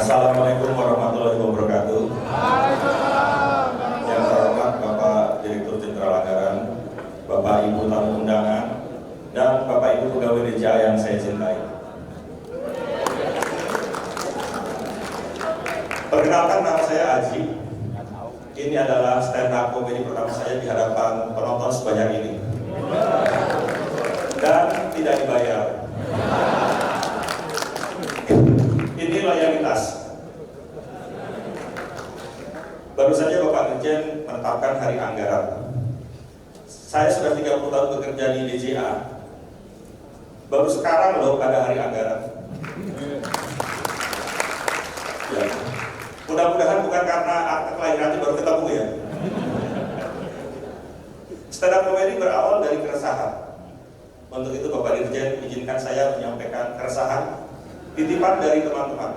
Assalamualaikum warahmatullahi wabarakatuh. Yang terhormat Bapak Direktur Jenderal Anggaran, Bapak Ibu tamu undangan, dan Bapak Ibu pegawai DJA yang saya cintai. Perkenalkan, nama saya Aji. Ini adalah stand up comedy pertama saya di hadapan penonton sebanyak ini. Dan tidak dibayar. Ini loyalitas. Baru saja Bapak Dirjen menetapkan hari anggaran. Saya sudah 30 tahun bekerja di DJA. Baru sekarang loh ada hari anggaran. Ya. Mudah-mudahan bukan karena akte kelahirannya baru ketemu ya. Stand up comedy berawal dari keresahan. Untuk itu Bapak Dirjen izinkan saya menyampaikan keresahan titipan dari teman-teman.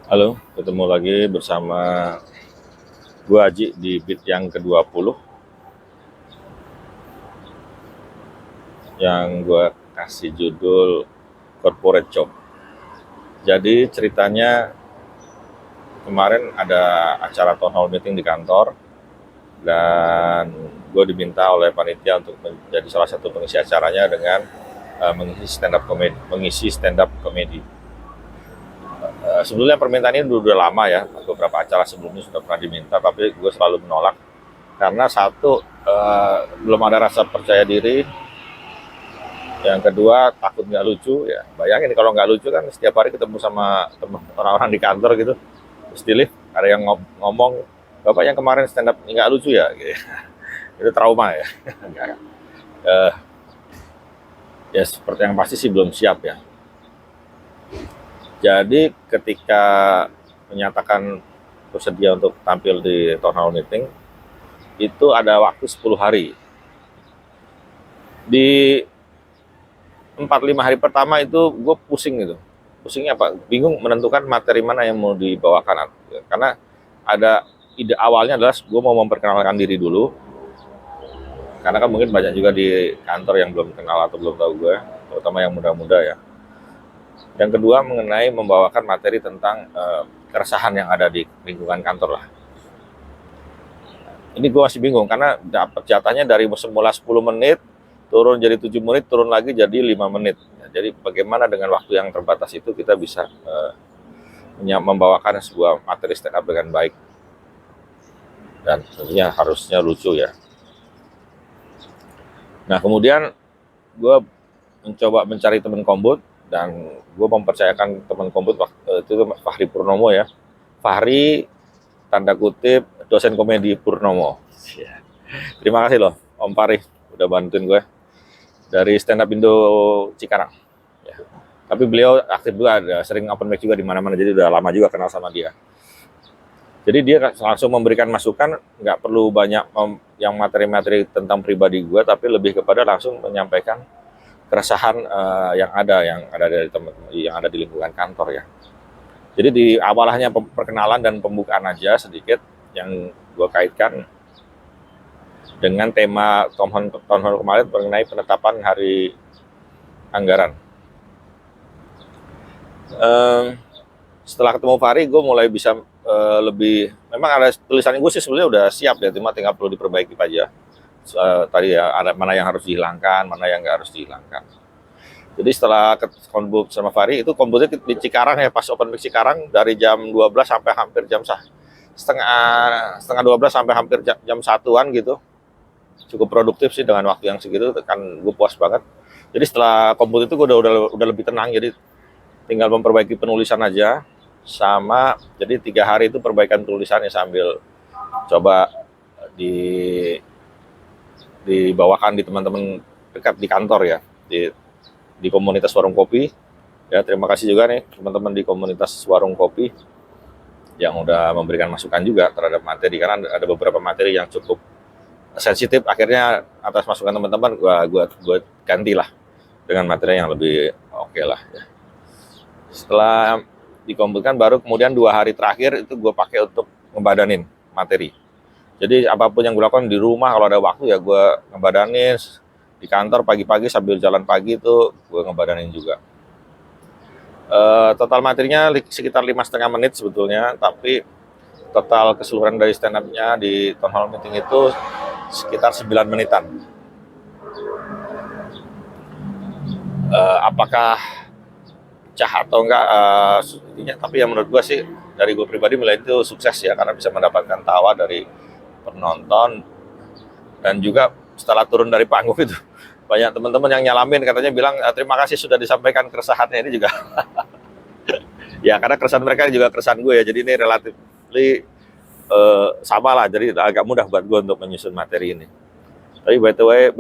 Halo, ketemu lagi bersama gua Haji di beat yang ke-20 yang gua kasih judul Corporate Job. Jadi ceritanya kemarin ada acara town hall meeting di kantor dan gue diminta oleh panitia untuk menjadi salah satu pengisi acaranya dengan mengisi stand up comedy. Sebetulnya permintaan ini udah lama ya, beberapa acara sebelumnya sudah pernah diminta, tapi gue selalu menolak karena satu, belum ada rasa percaya diri, yang kedua takut nggak lucu ya. Bayangin kalau nggak lucu kan setiap hari ketemu sama teman orang-orang di kantor gitu, terus di lift ada yang ngomong, "Bapak yang kemarin stand up nggak lucu ya?" Gitu. Itu trauma ya. Ya seperti yang pasti sih belum siap ya. Jadi ketika menyatakan bersedia untuk tampil di town hall meeting, itu ada waktu 10 hari. Di 4-5 hari pertama itu gue pusing gitu. Pusingnya apa? Bingung menentukan materi mana yang mau dibawakan. Karena ada ide awalnya adalah gue mau memperkenalkan diri dulu. Karena kan mungkin banyak juga di kantor yang belum kenal atau belum tahu gue, terutama yang muda-muda ya. Yang kedua mengenai membawakan materi tentang keresahan yang ada di lingkungan kantor lah. Ini gue masih bingung karena dapat jatahnya dari semula 10 menit, turun jadi 7 menit, turun lagi jadi 5 menit. Ya, jadi bagaimana dengan waktu yang terbatas itu kita bisa membawakan sebuah materi stand up dengan baik. Dan tentunya harusnya lucu ya. Nah kemudian gue mencoba mencari teman kombut, dan gue mempercayakan teman kombut itu Fahri Purnomo ya. Fahri tanda kutip dosen komedi Purnomo. Terima kasih loh Om Fahri udah bantuin gue dari stand up Indo Cikarang ya. Tapi beliau aktif juga, ada sering open mic juga di mana-mana, jadi udah lama juga kenal sama dia. Jadi dia langsung memberikan masukan, nggak perlu banyak yang materi-materi tentang pribadi gue, tapi lebih kepada langsung menyampaikan keresahan yang ada dari teman yang ada di lingkungan kantor ya. Jadi di awalnya perkenalan dan pembukaan aja sedikit yang gue kaitkan dengan tema town hall kemarin mengenai penetapan hari anggaran. Setelah ketemu Fahri, gue mulai bisa lebih, memang ada tulisan gue sih sebenarnya udah siap ya, cuma tinggal perlu diperbaiki aja. Tadi ya ada mana yang harus dihilangkan, mana yang nggak harus dihilangkan. Jadi setelah kombut sama Fahri, itu kombutnya di Cikarang ya, pas open mic Cikarang dari jam 12 sampai hampir setengah 12 sampai hampir jam 1-an gitu. Cukup produktif sih dengan waktu yang segitu, kan gue puas banget. Jadi setelah kombut itu gue udah lebih tenang, jadi tinggal memperbaiki penulisan aja. Sama, jadi 3 hari itu perbaikan tulisannya sambil coba dibawakan di teman-teman dekat di kantor ya, di komunitas warung kopi ya. Terima kasih juga nih teman-teman di komunitas warung kopi yang udah memberikan masukan juga terhadap materi, karena ada beberapa materi yang cukup sensitif. Akhirnya atas masukan teman-teman gua gantilah dengan materi yang lebih oke lah ya. Setelah dikombutkan, baru kemudian 2 hari terakhir itu gue pakai untuk ngebadanin materi. Jadi apapun yang gue lakukan di rumah, kalau ada waktu ya gue ngebadanin. Di kantor pagi-pagi sambil jalan pagi itu gue ngebadanin juga. Total materinya sekitar 5,5 menit sebetulnya, tapi total keseluruhan dari stand up-nya di town hall meeting itu sekitar 9 menitan. Apakah pecah atau enggak, tapi ya menurut gue sih, dari gue pribadi mulai itu sukses ya, karena bisa mendapatkan tawa dari penonton. Dan juga setelah turun dari panggung itu banyak teman-teman yang nyalamin, katanya bilang terima kasih sudah disampaikan keresahannya. Ini juga ya, karena keresahan mereka juga keresahan gue ya, jadi ini relatif sama lah, jadi agak mudah buat gue untuk menyusun materi ini. Tapi by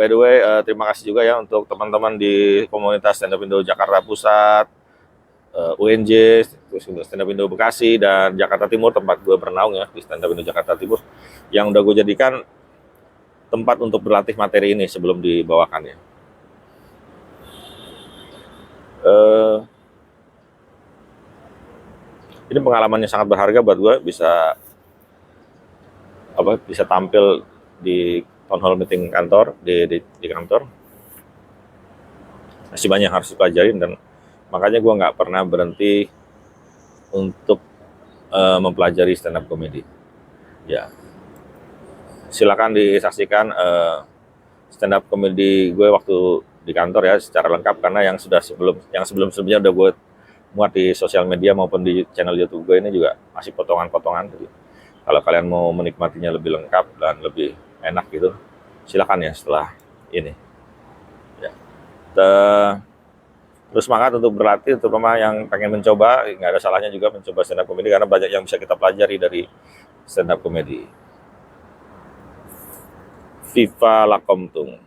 the way, terima kasih juga ya untuk teman-teman di komunitas Stand Up Indo Jakarta Pusat, UNJ, Stand Up Indo Bekasi, dan Jakarta Timur, tempat gue bernaung ya di Stand Up Indo Jakarta Timur, yang udah gue jadikan tempat untuk berlatih materi ini sebelum dibawakan ya. Ini pengalamannya sangat berharga buat gue, bisa tampil di town hall meeting kantor, di kantor. Masih banyak harus dipelajarin, dan makanya gue nggak pernah berhenti untuk mempelajari stand up comedy. Ya, silakan disaksikan stand up comedy gue waktu di kantor ya secara lengkap, karena yang sebelumnya udah gue muat di sosial media maupun di channel YouTube gue ini juga masih potongan-potongan. Jadi kalau kalian mau menikmatinya lebih lengkap dan lebih enak gitu, silakan ya setelah ini. Ya. Terus semangat untuk berlatih, terutama yang pengen mencoba, nggak ada salahnya juga mencoba stand up comedy, karena banyak yang bisa kita pelajari dari stand up comedy. Viva Lakomtung.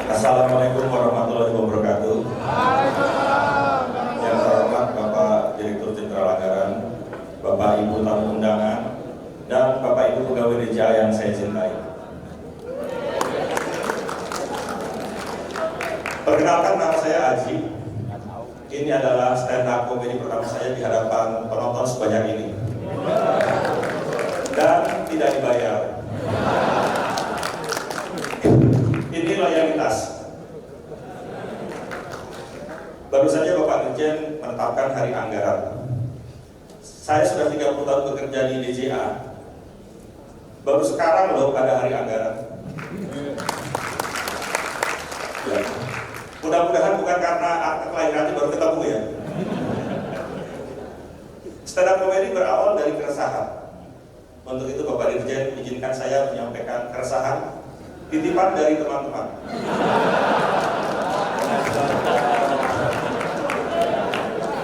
Assalamualaikum warahmatullahi wabarakatuh. Yang terhormat Bapak Direktur Jenderal Anggaran, Bapak Ibu tamu undangan, dan Bapak Ibu pegawai DJA yang saya cintai. Perkenalkan, nama saya Aji. Ini adalah stand up comedy pertama saya di hadapan penonton sebanyak ini, dan tidak dibayar. Ini loyalitas. Baru saja Bapak Dirjen menetapkan hari anggaran. Saya sudah 30 tahun bekerja di DJA. Baru sekarang loh ada hari anggaran. Ya. Mudah-mudahan bukan karena akte kelahirannya baru ketemu ya. Stand up comedy berawal dari keresahan. Untuk itu Bapak Dirjen izinkan saya menyampaikan keresahan titipan dari teman-teman.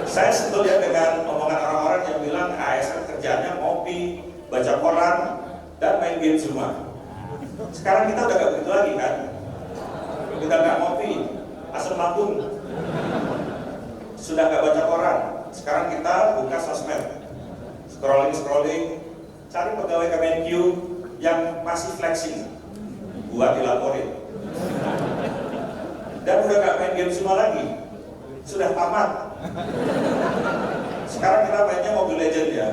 Saya setuju ya dengan omongan orang-orang yang bilang ASN kerjaannya ngopi, baca koran, dan main game semua. Sekarang kita udah gak begitu lagi kan? Kita gak ngopi, asam lambung. Sudah gak baca koran. Sekarang kita buka sosmed, scrolling, cari pegawai Kemenq yang masih flexing buat dilaporin. Dan udah gak main game semua lagi, sudah tamat. Sekarang kita mainnya Mobile Legend ya.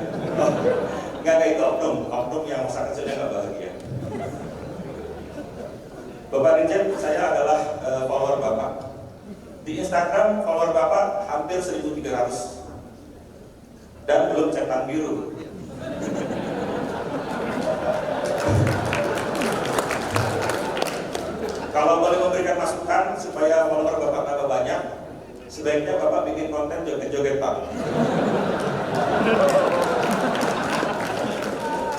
Nggak itu oknum yang masa kecilnya nggak bahagia. Bapak Dirjen, saya adalah follower Bapak. Di Instagram follower Bapak hampir 1.300 dan belum centang biru. Kalau boleh memberikan masukan supaya follower Bapak tambah banyak, sebaiknya Bapak bikin konten joget-joget Pak,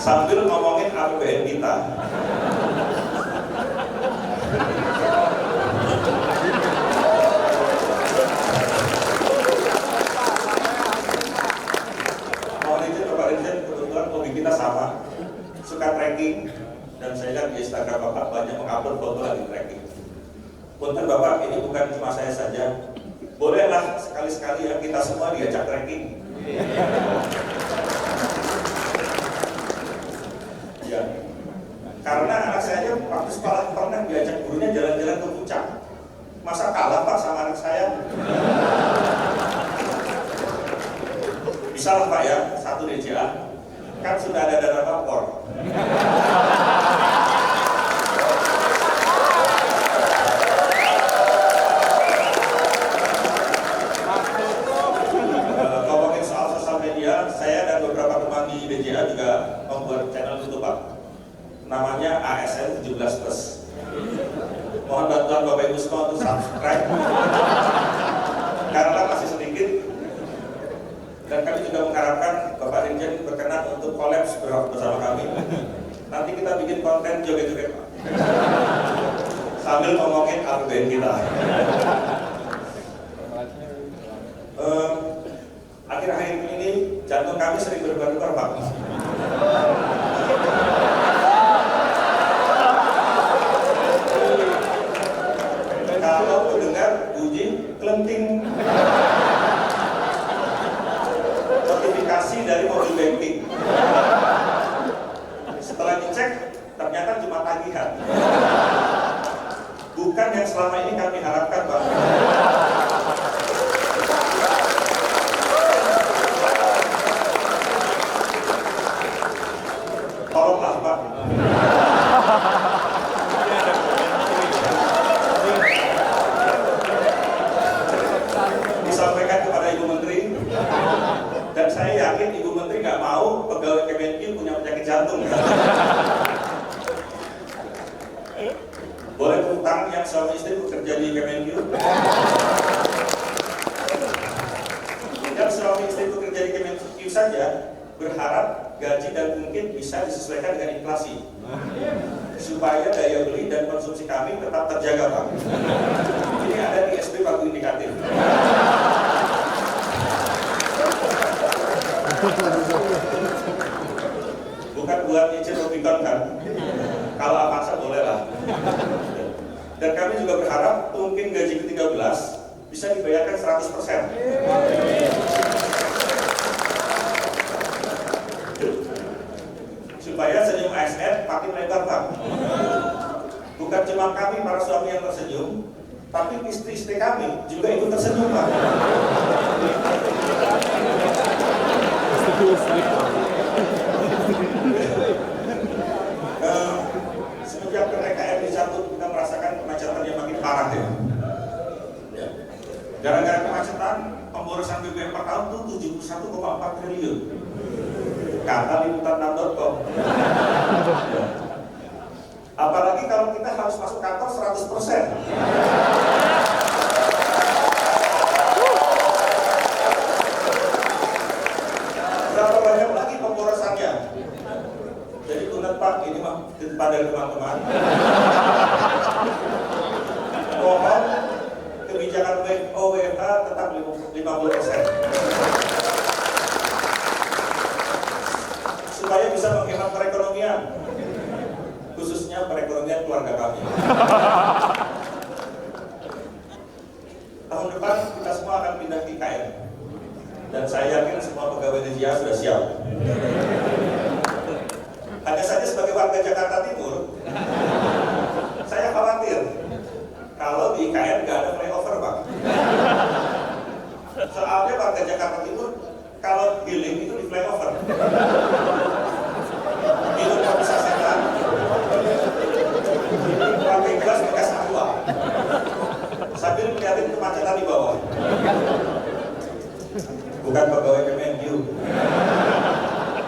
sambil ngomongin APBN kita. Mohon izin Bapak Dirjen, kebetulan hobi kita sama, suka trekking, dan saya lihat di Instagram Bapak banyak mengupload foto lagi trekking. Punten Bapak, ini bukan cuma saya saja, bolehlah sekali-sekali ya kita semua diajak trekking. Ya, karena anak saya aja waktu sekolah pernah diajak gurunya jalan-jalan ke puncak. Masa kalah Pak sama anak saya? Bisa lah Pak ya, 1 DJA. Kan sudah ada dana lapor. Ngomongin soal sosial media, saya dan beberapa teman di DJA juga membuat channel YouTube Pak. Namanya ASN 17+. Mohon bantuan Bapak Ibu semua untuk subscribe karena masih sedikit, dan kami juga mengharapkan Bapak Dirjen berkenan untuk kolaps bersama kami. Nanti kita bikin konten joget-joget Pak, sambil ngomongin APBN kita. Akhir-akhir ini jantung kami sering berdebar-debar Pak. Kalau mendengar bunyi kelenting notifikasi dari mobil banking, setelah dicek ternyata cuma tagihan, bukan yang selama ini kami harapkan Pak. Tolonglah Pak. Disampaikan kepada Ibu Menteri, dan saya yakin Ibu Menteri nggak mau pegawai Kemenkyu punya penyakit jantung. Boleh tepuk tangan yang suami istri bekerja di Kemenkyu? Yang suami istri bekerja di Kemenkyu saja berharap gaji dan mungkin bisa disesuaikan dengan inflasi, supaya daya beli dan konsumsi kami tetap terjaga Pak. Ini ada di SP Pagu Indikatif. Bukan buat nyicil Rubicon kan? Kalau Avanza boleh lah. Dan kami juga berharap mungkin gaji ke-13 bisa dibayarkan 100%. Supaya senyum ASN makin lebar Pak. Bukan cuma kami para suami yang tersenyum, tapi istri-istri kami juga ikut tersenyum Pak. Semenjak PPKM dicabut, kita merasakan kemacetan yang makin parah ya. Gara-gara kemacetan, pemborosan BBM per tahun itu 71,4 triliun. Kata liputan6.com. Apalagi kalau kita harus masuk kantor 100%. Berapa banyak lagi pemborosannya? Jadi tunat Pak, ini mah titipan dari teman-teman. Mohon kebijakan WFH tetap 50%. Supaya bisa menghemat perekonomian, khususnya perekonomian keluarga kami. Tahun depan kita semua akan pindah ke IKN, dan saya yakin semua pegawai DJA sudah siap. Hanya saja sebagai warga Jakarta Timur, saya khawatir kalau di IKN nggak ada flyover Pak. Soalnya warga Jakarta Timur kalau healing itu di flyover. Minum kopi sasetan, pakai gelas bekas aqua, sambil melihatin kemacetan di bawah. Bukan pegawai Kemenkyu,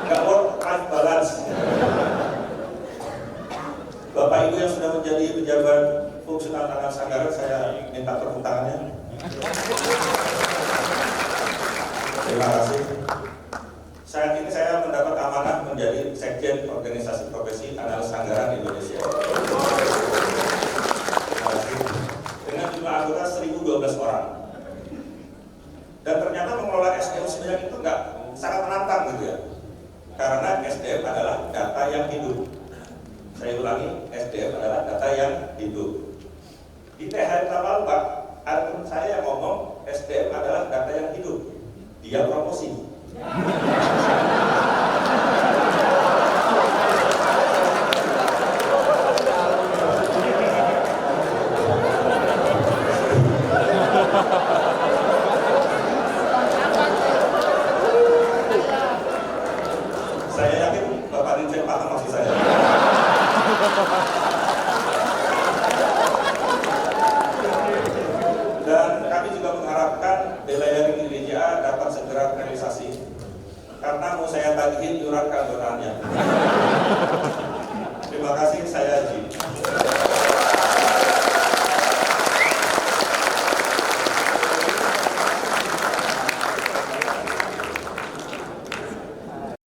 nggak work-life balance. Bapak Ibu yang sudah menjadi pejabat fungsional Tanah Sanggaran, saya minta tepuk tangannya. Terima kasih. Saat ini saya mendapat amanah menjadi Sekjen Organisasi Profesi Analis Anggaran Indonesia. Terima kasih. Dengan jumlah anggota 1.012 orang. Dan ternyata mengelola SDM sebanyak itu sangat menantang gitu ya. Karena SDM adalah data yang hidup. Saya ulangi, SDM adalah data yang hidup. Di THR Tamal Pak, ada teman saya yang ngomong SDM adalah data yang hidup. Dia promosi. Saya yakin Bapak Dirjen paham maksud saya. Dan kami juga mengharapkan Belayaring Gereja dapat segera realisasi karena mau saya tagihin iuran keanggotaannya.